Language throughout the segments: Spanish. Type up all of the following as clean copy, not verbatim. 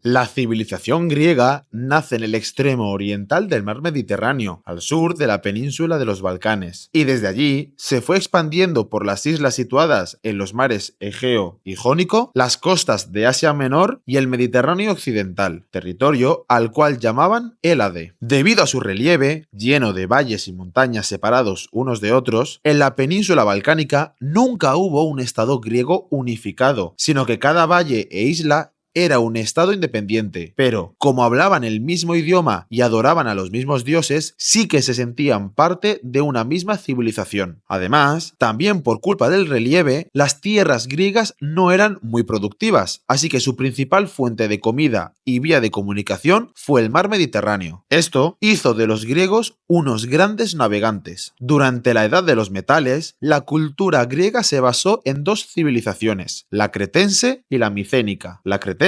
La civilización griega nace en el extremo oriental del mar Mediterráneo, al sur de la península de los Balcanes, y desde allí se fue expandiendo por las islas situadas en los mares Egeo y Jónico, las costas de Asia Menor y el Mediterráneo occidental, territorio al cual llamaban Hélade. Debido a su relieve, lleno de valles y montañas separados unos de otros, en la península balcánica nunca hubo un estado griego unificado, sino que cada valle e isla era un estado independiente, pero como hablaban el mismo idioma y adoraban a los mismos dioses, sí que se sentían parte de una misma civilización. Además, también por culpa del relieve, las tierras griegas no eran muy productivas, así que su principal fuente de comida y vía de comunicación fue el mar Mediterráneo. Esto hizo de los griegos unos grandes navegantes. Durante la Edad de los Metales, la cultura griega se basó en dos civilizaciones, la cretense y la micénica. La cretense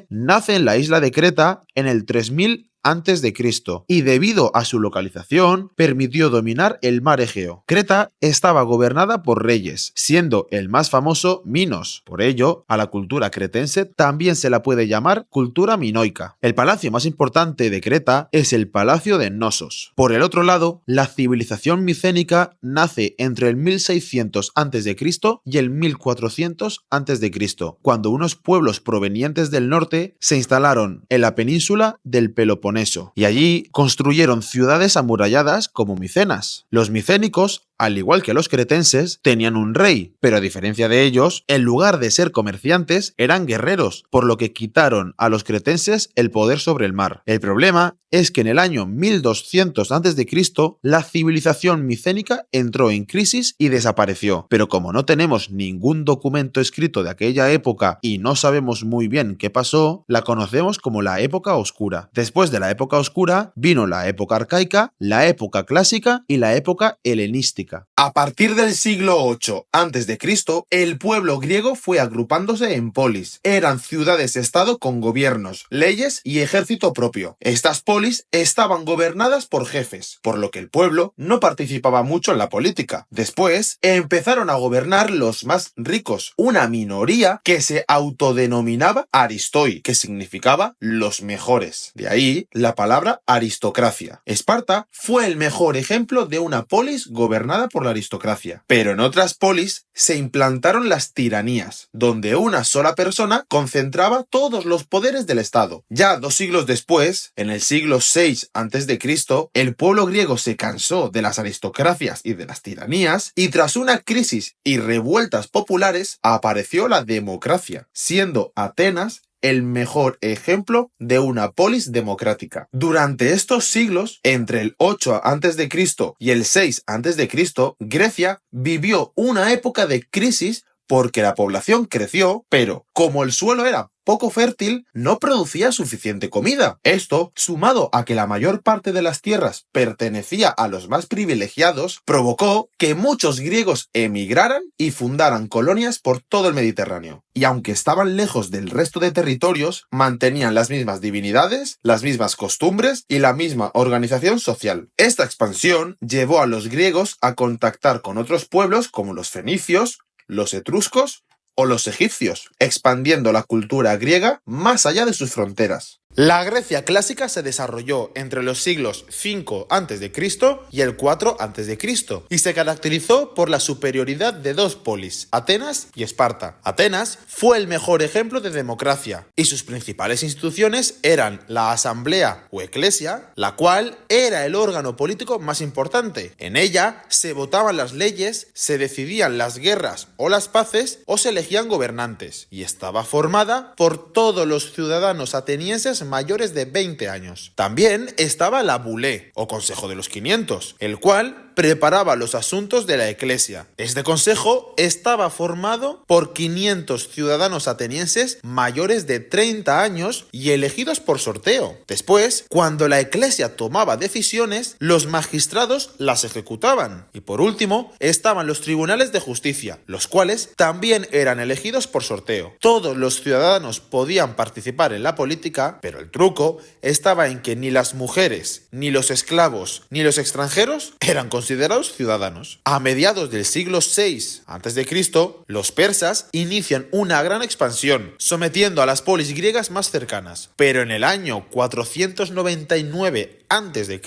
nace en la isla de Creta en el 3000 a.C. y debido a su localización permitió dominar el mar Egeo. Creta estaba gobernada por reyes, siendo el más famoso Minos. Por ello, a la cultura cretense también se la puede llamar cultura minoica. El palacio más importante de Creta es el Palacio de Knossos. Por el otro lado, la civilización micénica nace entre el 1600 a.C. y el 1400 a.C., cuando unos pueblos provenientes del norte se instalaron en la península del Peloponeso y allí construyeron ciudades amuralladas como Micenas. Los micénicos, al igual que los cretenses, tenían un rey, pero a diferencia de ellos, en lugar de ser comerciantes, eran guerreros, por lo que quitaron a los cretenses el poder sobre el mar. El problema es que en el año 1200 a.C. la civilización micénica entró en crisis y desapareció, pero como no tenemos ningún documento escrito de aquella época y no sabemos muy bien qué pasó, la conocemos como la época oscura. Después de la época oscura vino la época arcaica, la época clásica y la época helenística. A partir del siglo VIII a.C., el pueblo griego fue agrupándose en polis. Eran ciudades-estado con gobiernos, leyes y ejército propio. Estas polis estaban gobernadas por jefes, por lo que el pueblo no participaba mucho en la política. Después empezaron a gobernar los más ricos, una minoría que se autodenominaba aristoi, que significaba los mejores. De ahí la palabra aristocracia. Esparta fue el mejor ejemplo de una polis gobernada por la aristocracia. Pero en otras polis se implantaron las tiranías, donde una sola persona concentraba todos los poderes del Estado. Ya 2 siglos después, en el siglo VI a.C., el pueblo griego se cansó de las aristocracias y de las tiranías, y tras una crisis y revueltas populares apareció la democracia, siendo Atenas el mejor ejemplo de una polis democrática. Durante estos siglos, entre el 8 a.C. y el 6 a.C., Grecia vivió una época de crisis porque la población creció, pero como el suelo era poco fértil, no producía suficiente comida. Esto, sumado a que la mayor parte de las tierras pertenecía a los más privilegiados, provocó que muchos griegos emigraran y fundaran colonias por todo el Mediterráneo. Y aunque estaban lejos del resto de territorios, mantenían las mismas divinidades, las mismas costumbres y la misma organización social. Esta expansión llevó a los griegos a contactar con otros pueblos como los fenicios, los etruscos o los egipcios, expandiendo la cultura griega más allá de sus fronteras. La Grecia clásica se desarrolló entre los siglos 5 a.C. y el 4 a.C. y se caracterizó por la superioridad de dos polis, Atenas y Esparta. Atenas fue el mejor ejemplo de democracia y sus principales instituciones eran la asamblea o eclesia, la cual era el órgano político más importante. En ella se votaban las leyes, se decidían las guerras o las paces o se elegían gobernantes y estaba formada por todos los ciudadanos atenienses mayores de 20 años. También estaba la Bulé, o Consejo de los 500, el cual preparaba los asuntos de la Eclesia. Este consejo estaba formado por 500 ciudadanos atenienses mayores de 30 años y elegidos por sorteo. Después, cuando la Eclesia tomaba decisiones, los magistrados las ejecutaban. Y por último, estaban los tribunales de justicia, los cuales también eran elegidos por sorteo. Todos los ciudadanos podían participar en la política, pero el truco estaba en que ni las mujeres, ni los esclavos, ni los extranjeros eran considerados considerados ciudadanos. A mediados del siglo VI a.C., los persas inician una gran expansión, sometiendo a las polis griegas más cercanas. Pero en el año 499 a.C.,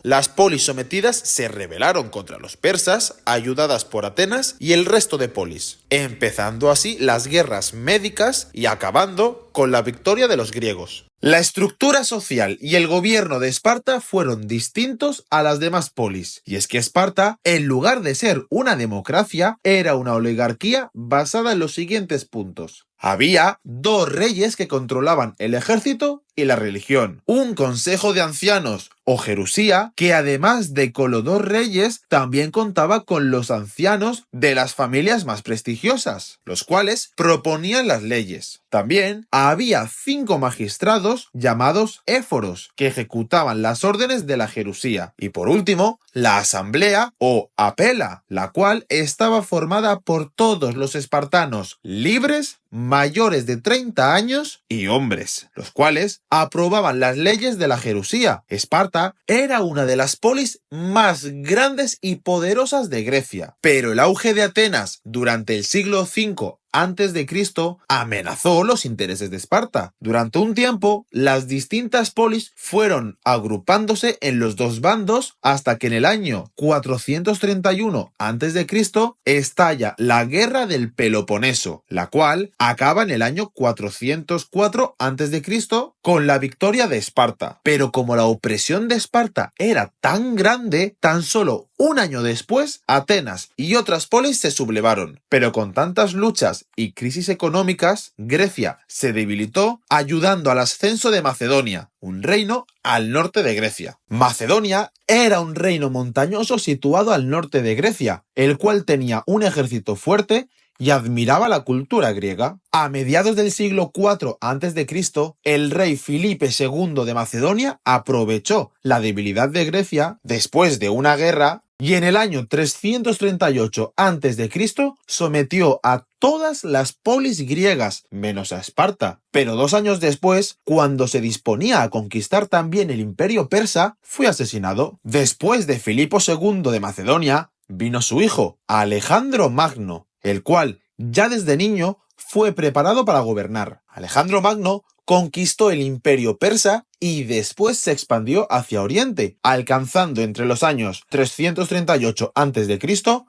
las polis sometidas se rebelaron contra los persas, ayudadas por Atenas y el resto de polis, empezando así las guerras médicas y acabando con la victoria de los griegos. La estructura social y el gobierno de Esparta fueron distintos a las demás polis, y es que Esparta, en lugar de ser una democracia, era una oligarquía basada en los siguientes puntos. Había 2 reyes que controlaban el ejército y la religión, un consejo de ancianos o jerusía que además de con los 2 reyes también contaba con los ancianos de las familias más prestigiosas, los cuales proponían las leyes. También había 5 magistrados llamados éforos que ejecutaban las órdenes de la jerusía. Y por último, la asamblea o apela, la cual estaba formada por todos los espartanos libres, mayores de 30 años y hombres, los cuales aprobaban las leyes de la jerusía. Esparta era una de las polis más grandes y poderosas de Grecia, pero el auge de Atenas durante el siglo V a.C. amenazó los intereses de Esparta. Durante un tiempo, las distintas polis fueron agrupándose en los 2 bandos hasta que en el año 431 a.C. estalla la Guerra del Peloponeso, la cual acaba en el año 404 a.C. con la victoria de Esparta. Pero como la opresión de Esparta era tan grande, tan solo un año después, Atenas y otras polis se sublevaron. Pero con tantas luchas y crisis económicas, Grecia se debilitó, ayudando al ascenso de Macedonia, un reino al norte de Grecia. Macedonia era un reino montañoso situado al norte de Grecia, el cual tenía un ejército fuerte y admiraba la cultura griega. A mediados del siglo IV a.C., el rey Filipe II de Macedonia aprovechó la debilidad de Grecia después de una guerra y en el año 338 a.C. sometió a todas las polis griegas, menos a Esparta. Pero 2 años después, cuando se disponía a conquistar también el imperio persa, fue asesinado. Después de Filipo II de Macedonia, vino su hijo, Alejandro Magno, el cual ya desde niño fue preparado para gobernar. Alejandro Magno conquistó el imperio persa y después se expandió hacia Oriente, alcanzando entre los años 338 a.C.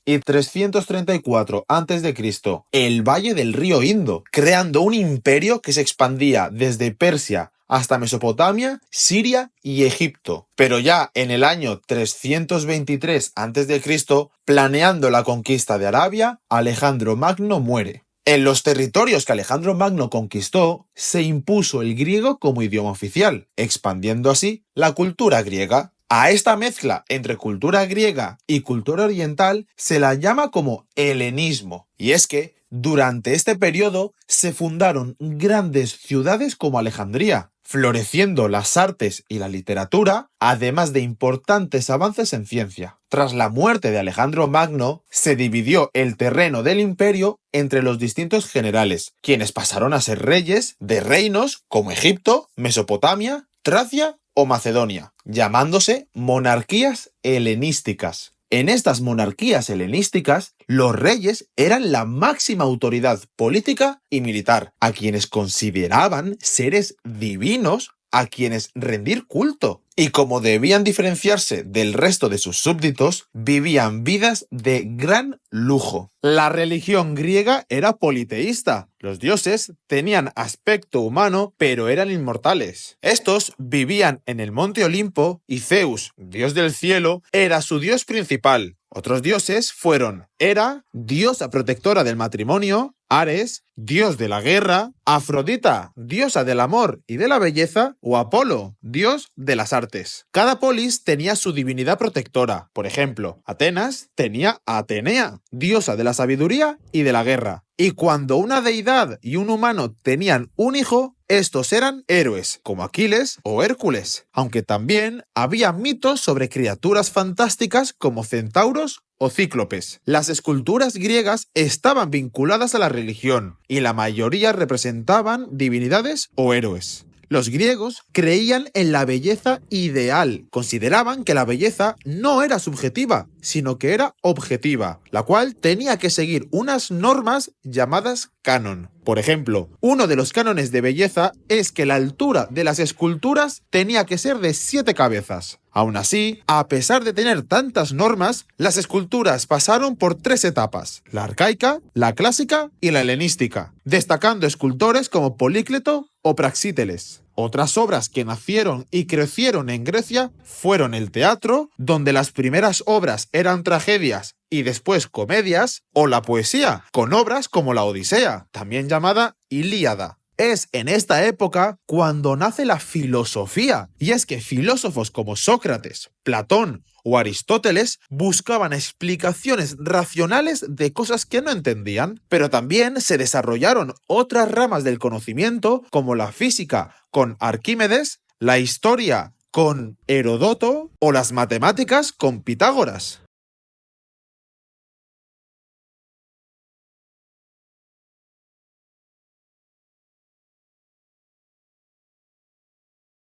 y 334 a.C. el valle del río Indo, creando un imperio que se expandía desde Persia hasta Mesopotamia, Siria y Egipto. Pero ya en el año 323 a.C., planeando la conquista de Arabia, Alejandro Magno muere. En los territorios que Alejandro Magno conquistó, se impuso el griego como idioma oficial, expandiendo así la cultura griega. A esta mezcla entre cultura griega y cultura oriental se la llama como helenismo. Y es que durante este periodo se fundaron grandes ciudades como Alejandría, floreciendo las artes y la literatura, además de importantes avances en ciencia. Tras la muerte de Alejandro Magno, se dividió el terreno del imperio entre los distintos generales, quienes pasaron a ser reyes de reinos como Egipto, Mesopotamia, Tracia o Macedonia, llamándose monarquías helenísticas. En estas monarquías helenísticas, los reyes eran la máxima autoridad política y militar, a quienes consideraban seres divinos a quienes rendir culto. Y como debían diferenciarse del resto de sus súbditos, vivían vidas de gran lujo. La religión griega era politeísta. Los dioses tenían aspecto humano, pero eran inmortales. Estos vivían en el monte Olimpo y Zeus, dios del cielo, era su dios principal. Otros dioses fueron Hera, diosa protectora del matrimonio, Ares, dios de la guerra, Afrodita, diosa del amor y de la belleza, o Apolo, dios de las artes. Cada polis tenía su divinidad protectora. Por ejemplo, Atenas tenía a Atenea, diosa de la sabiduría y de la guerra. Y cuando una deidad y un humano tenían un hijo, estos eran héroes, como Aquiles o Hércules, aunque también había mitos sobre criaturas fantásticas como centauros o cíclopes. Las esculturas griegas estaban vinculadas a la religión y la mayoría representaban divinidades o héroes. Los griegos creían en la belleza ideal. Consideraban que la belleza no era subjetiva, sino que era objetiva, la cual tenía que seguir unas normas llamadas canon. Por ejemplo, uno de los cánones de belleza es que la altura de las esculturas tenía que ser de 7 cabezas. Aún así, a pesar de tener tantas normas, las esculturas pasaron por 3 etapas: la arcaica, la clásica y la helenística, destacando escultores como Polícleto o Praxíteles. Otras obras que nacieron y crecieron en Grecia fueron el teatro, donde las primeras obras eran tragedias y después comedias, o la poesía, con obras como la Odisea, también llamada Ilíada. Es en esta época cuando nace la filosofía, y es que filósofos como Sócrates, Platón o Aristóteles buscaban explicaciones racionales de cosas que no entendían, pero también se desarrollaron otras ramas del conocimiento como la física con Arquímedes, la historia con Heródoto o las matemáticas con Pitágoras.